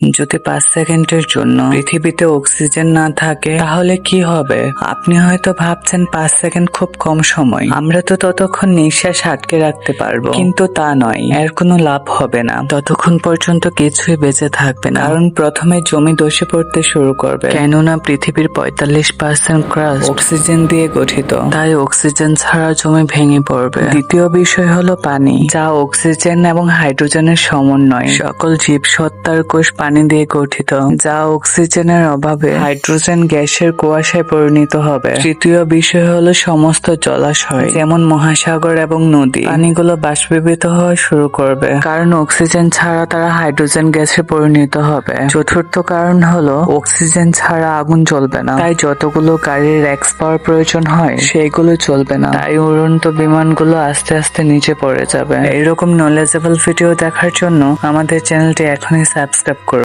যদি 5 সেকেন্ডের জন্য পৃথিবীতে অক্সিজেন না থাকে তাহলে কি হবে? আপনি হয়তো ভাবছেন 5 সেকেন্ড খুব কম সময়, আমরা তো ততক্ষণ নিঃশ্বাস আটকে রাখতে পারবো, কিন্তু তা নয়। এর কোনো লাভ হবে না, ততক্ষণ পর্যন্ত কিছুই বেঁচে থাকবে না। কারণ প্রথমে জমি ধসে পড়তে শুরু করবে, কেননা পৃথিবীর 45% ক্রাস্ট অক্সিজেন দিয়ে গঠিত, তাই অক্সিজেন ছাড়া জমি ভেঙে পড়বে। দ্বিতীয় বিষয় হলো পানি, যা অক্সিজেন এবং হাইড্রোজেনের সমন্বয়। সকল জীবসত্তার কোষ পানি দিয়ে গঠিত, যা অক্সিজেনের অভাবে হাইড্রোজেন গ্যাসের কুয়াশায় পরিণত হবে। তৃতীয় বিষয় হলো সমস্ত জলাশয়, যেমন মহাসাগর এবং নদী, পানিগুলো বাষ্পীভূত হওয়া শুরু করবে, কারণ অক্সিজেন ছাড়া তারা হাইড্রোজেন গ্যাসে পরিণত হবে। চতুর্থ কারণ হলো অক্সিজেন ছাড়া আগুন জ্বলবে না, তাই যতগুলো গাড়ির এক্স পাওয়ার প্রয়োজন হয় সেগুলো চলবে না, তাই উড়ন্ত বিমানগুলো আস্তে আস্তে নিচে পড়ে যাবে। এরকম নলেজেবল ভিডিও দেখার জন্য আমাদের চ্যানেলটি এখনই সাবস্ক্রাইব করুন।